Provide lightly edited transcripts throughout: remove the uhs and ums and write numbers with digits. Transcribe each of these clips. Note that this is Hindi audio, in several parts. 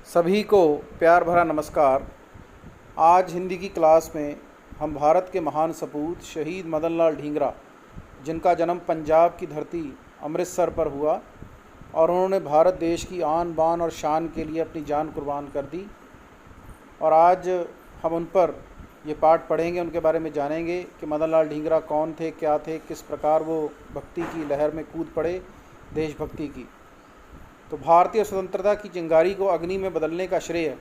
सभी को प्यार भरा नमस्कार। आज हिंदी की क्लास में हम भारत के महान सपूत शहीद मदन लाल ढींगरा, जिनका जन्म पंजाब की धरती अमृतसर पर हुआ और उन्होंने भारत देश की आन बान और शान के लिए अपनी जान कुर्बान कर दी, और आज हम उन पर ये पाठ पढ़ेंगे, उनके बारे में जानेंगे कि मदन लाल ढींगरा कौन थे, क्या थे, किस प्रकार वो भक्ति की लहर में कूद पड़े, देशभक्ति की। तो भारतीय स्वतंत्रता की चिंगारी को अग्नि में बदलने का श्रेय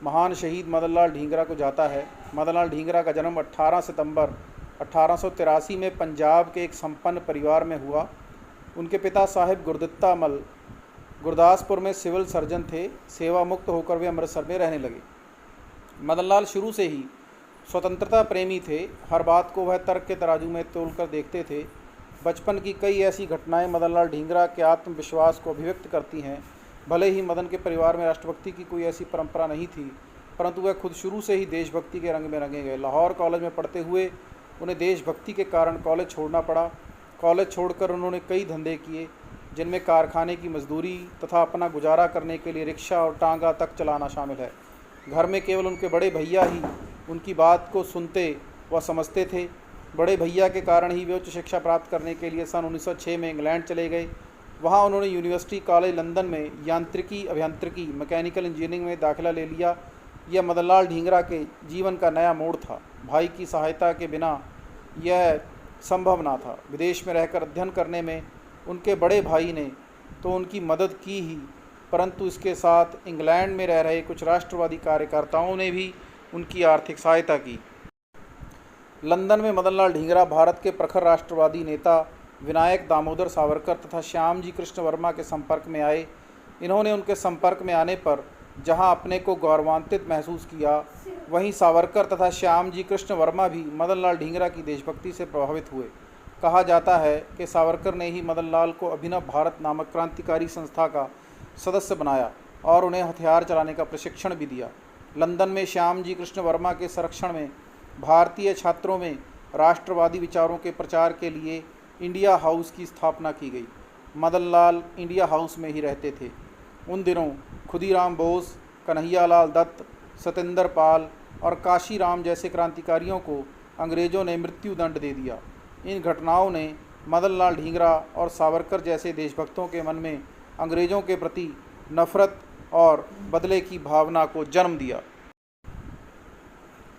महान शहीद मदन लाल ढींगरा को जाता है। मदन लाल ढींगरा का जन्म 18 सितंबर 1883 में पंजाब के एक संपन्न परिवार में हुआ। उनके पिता साहिब गुरदित्ता मल गुरदासपुर में सिविल सर्जन थे। सेवा मुक्त होकर वे अमृतसर में रहने लगे। मदन लाल शुरू से ही स्वतंत्रता प्रेमी थे। हर बात को वह तर्क के तराजू में तोलकर देखते थे। बचपन की कई ऐसी घटनाएं मदन लाल ढींगरा के आत्मविश्वास को अभिव्यक्त करती हैं। भले ही मदन के परिवार में राष्ट्रभक्ति की कोई ऐसी परंपरा नहीं थी, परंतु वह खुद शुरू से ही देशभक्ति के रंग में रंगे गए। लाहौर कॉलेज में पढ़ते हुए उन्हें देशभक्ति के कारण कॉलेज छोड़ना पड़ा। कॉलेज छोड़कर उन्होंने कई धंधे किए, जिनमें कारखाने की मजदूरी तथा अपना गुजारा करने के लिए रिक्शा और टांगा तक चलाना शामिल है। घर में केवल उनके बड़े भैया ही उनकी बात को सुनते व समझते थे। बड़े भैया के कारण ही वे उच्च शिक्षा प्राप्त करने के लिए सन 1906 में इंग्लैंड चले गए। वहाँ उन्होंने यूनिवर्सिटी कॉलेज लंदन में यांत्रिकी अभियांत्रिकी मैकेनिकल इंजीनियरिंग में दाखिला ले लिया। यह मदन लाल ढींगरा के जीवन का नया मोड़ था। भाई की सहायता के बिना यह संभव ना था। विदेश में रहकर अध्ययन करने में उनके बड़े भाई ने तो उनकी मदद की ही, परंतु इसके साथ इंग्लैंड में रह रहे कुछ राष्ट्रवादी कार्यकर्ताओं ने भी उनकी आर्थिक सहायता की। लंदन में मदन लाल ढींगरा भारत के प्रखर राष्ट्रवादी नेता विनायक दामोदर सावरकर तथा श्यामजी कृष्ण वर्मा के संपर्क में आए। इन्होंने उनके संपर्क में आने पर जहां अपने को गौरवान्वित महसूस किया, वहीं सावरकर तथा श्यामजी कृष्ण वर्मा भी मदन लाल ढींगरा की देशभक्ति से प्रभावित हुए। कहा जाता है कि सावरकर ने ही मदन लाल को अभिनव भारत नामक क्रांतिकारी संस्था का सदस्य बनाया और उन्हें हथियार चलाने का प्रशिक्षण भी दिया। लंदन में श्यामजी कृष्ण वर्मा के संरक्षण में भारतीय छात्रों में राष्ट्रवादी विचारों के प्रचार के लिए इंडिया हाउस की स्थापना की गई। मदन लाल इंडिया हाउस में ही रहते थे। उन दिनों खुदीराम बोस, कन्हैयालाल दत्त, सतेंद्र पाल और काशीराम जैसे क्रांतिकारियों को अंग्रेज़ों ने मृत्यु दंड दे दिया। इन घटनाओं ने मदन लाल ढींगरा और सावरकर जैसे देशभक्तों के मन में अंग्रेज़ों के प्रति नफरत और बदले की भावना को जन्म दिया।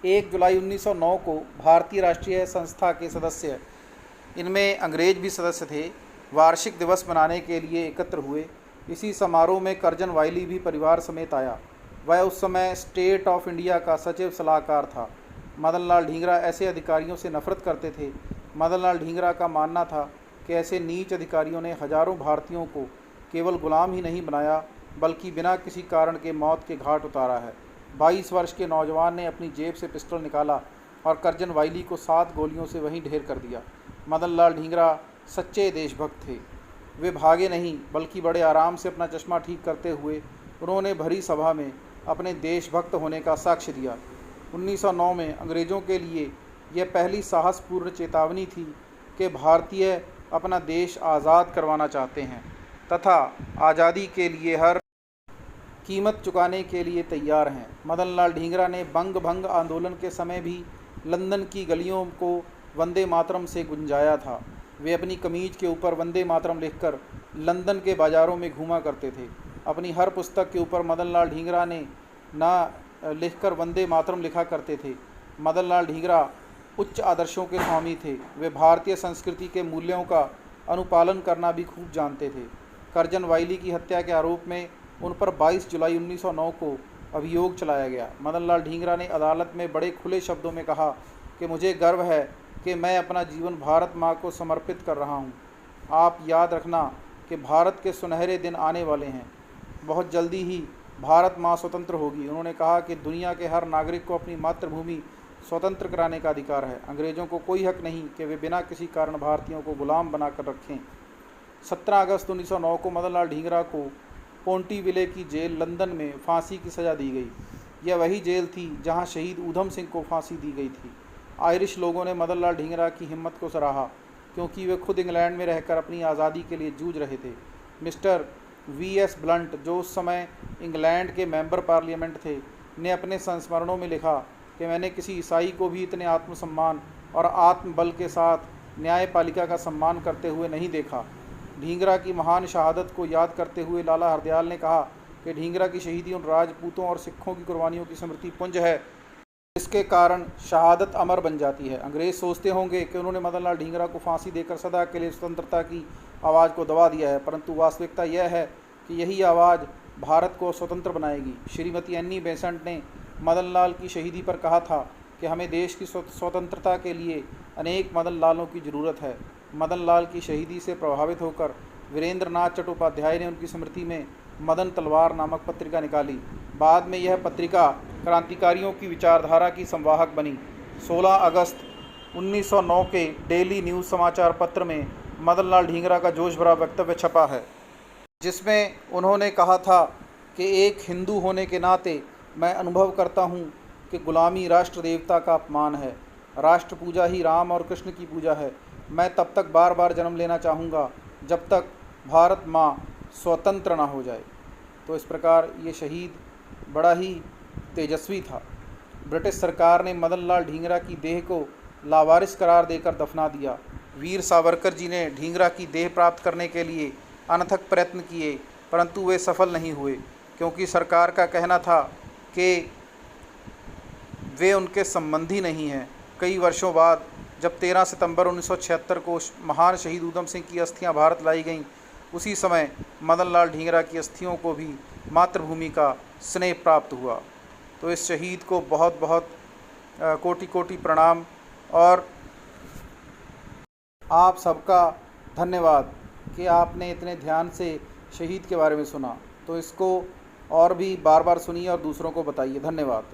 1 जुलाई 1909 को भारतीय राष्ट्रीय संस्था के सदस्य, इनमें अंग्रेज भी सदस्य थे, वार्षिक दिवस मनाने के लिए एकत्र हुए। इसी समारोह में कर्जन वाइली भी परिवार समेत आया। वह उस समय स्टेट ऑफ इंडिया का सचिव सलाहकार था। मदन लाल ढींगरा ऐसे अधिकारियों से नफरत करते थे। मदन लाल ढींगरा का मानना था कि ऐसे नीच अधिकारियों ने हजारों भारतीयों को केवल गुलाम ही नहीं बनाया, बल्कि बिना किसी कारण के मौत के घाट उतारा है। 22 वर्ष के नौजवान ने अपनी जेब से पिस्टल निकाला और कर्जन वाइली को 7 गोलियों से वहीं ढेर कर दिया। मदन लाल ढींगरा सच्चे देशभक्त थे। वे भागे नहीं, बल्कि बड़े आराम से अपना चश्मा ठीक करते हुए उन्होंने भरी सभा में अपने देशभक्त होने का साक्ष्य दिया। 1909 में अंग्रेज़ों के लिए यह पहली साहसपूर्ण चेतावनी थी कि भारतीय अपना देश आज़ाद करवाना चाहते हैं तथा आज़ादी के लिए हर कीमत चुकाने के लिए तैयार हैं। मदन लाल ढींगरा ने बंग भंग आंदोलन के समय भी लंदन की गलियों को वंदे मातरम से गुंजाया था। वे अपनी कमीज के ऊपर वंदे मातरम लिखकर लंदन के बाज़ारों में घूमा करते थे। अपनी हर पुस्तक के ऊपर मदन लाल ढींगरा ने ना लिखकर वंदे मातरम लिखा करते थे। मदन लाल ढींगरा उच्च आदर्शों के स्वामी थे। वे भारतीय संस्कृति के मूल्यों का अनुपालन करना भी खूब जानते थे। कर्जन वाइली की हत्या के आरोप में उन पर 22 जुलाई 1909 को अभियोग चलाया गया। मदन लाल ढींगरा ने अदालत में बड़े खुले शब्दों में कहा कि मुझे गर्व है कि मैं अपना जीवन भारत माँ को समर्पित कर रहा हूँ। आप याद रखना कि भारत के सुनहरे दिन आने वाले हैं। बहुत जल्दी ही भारत माँ स्वतंत्र होगी। उन्होंने कहा कि दुनिया के हर नागरिक को अपनी मातृभूमि स्वतंत्र कराने का अधिकार है। अंग्रेज़ों को कोई हक नहीं कि वे बिना किसी कारण भारतीयों को गुलाम बनाकर रखें। 17 अगस्त 1909 को मदन लाल ढींगरा को पोंटीविले की जेल लंदन में फांसी की सज़ा दी गई। यह वही जेल थी जहां शहीद ऊधम सिंह को फांसी दी गई थी। आयरिश लोगों ने मदन लाल ढींगरा की हिम्मत को सराहा, क्योंकि वे खुद इंग्लैंड में रहकर अपनी आज़ादी के लिए जूझ रहे थे। मिस्टर वीएस ब्लंट, जो उस समय इंग्लैंड के मेंबर पार्लियामेंट थे, ने अपने संस्मरणों में लिखा कि मैंने किसी ईसाई को भी इतने आत्मसम्मान और आत्मबल के साथ न्यायपालिका का सम्मान करते हुए नहीं देखा। ढींगरा की महान शहादत को याद करते हुए लाला हरदयाल ने कहा कि ढींगरा की शहीदी उन राजपूतों और सिखों की कुर्बानियों की स्मृति पुंज है, इसके कारण शहादत अमर बन जाती है। अंग्रेज़ सोचते होंगे कि उन्होंने मदन लाल ढींगरा को फांसी देकर सदा के लिए स्वतंत्रता की आवाज़ को दबा दिया है, परंतु वास्तविकता यह है कि यही आवाज़ भारत को स्वतंत्र बनाएगी। श्रीमती एनी बेसेंट ने मदन लाल की शहीदी पर कहा था कि हमें देश की स्वतंत्रता के लिए अनेक मदन लालों की ज़रूरत है। मदन लाल की शहीदी से प्रभावित होकर वीरेंद्र नाथ चट्टोपाध्याय ने उनकी स्मृति में मदन तलवार नामक पत्रिका निकाली। बाद में यह पत्रिका क्रांतिकारियों की विचारधारा की संवाहक बनी। 16 अगस्त 1909 के डेली न्यूज़ समाचार पत्र में मदन लाल ढींगरा का जोश भरा वक्तव्य छपा है, जिसमें उन्होंने कहा था कि एक हिंदू होने के नाते मैं अनुभव करता हूँ कि गुलामी राष्ट्र देवता का अपमान है। राष्ट्र पूजा ही राम और कृष्ण की पूजा है। मैं तब तक बार बार जन्म लेना चाहूँगा जब तक भारत माँ स्वतंत्र ना हो जाए। तो इस प्रकार ये शहीद बड़ा ही तेजस्वी था। ब्रिटिश सरकार ने मदन लाल ढींगरा की देह को लावारिस करार देकर दफना दिया। वीर सावरकर जी ने ढींगरा की देह प्राप्त करने के लिए अनथक प्रयत्न किए, परंतु वे सफल नहीं हुए, क्योंकि सरकार का कहना था कि वे उनके संबंधी नहीं हैं। कई वर्षों बाद जब 13 सितंबर 1976 को महान शहीद ऊधम सिंह की अस्थियां भारत लाई गईं, उसी समय मदन लाल ढींगरा की अस्थियों को भी मातृभूमि का स्नेह प्राप्त हुआ। तो इस शहीद को बहुत बहुत कोटि कोटि प्रणाम और आप सबका धन्यवाद कि आपने इतने ध्यान से शहीद के बारे में सुना। तो इसको और भी बार बार सुनिए और दूसरों को बताइए। धन्यवाद।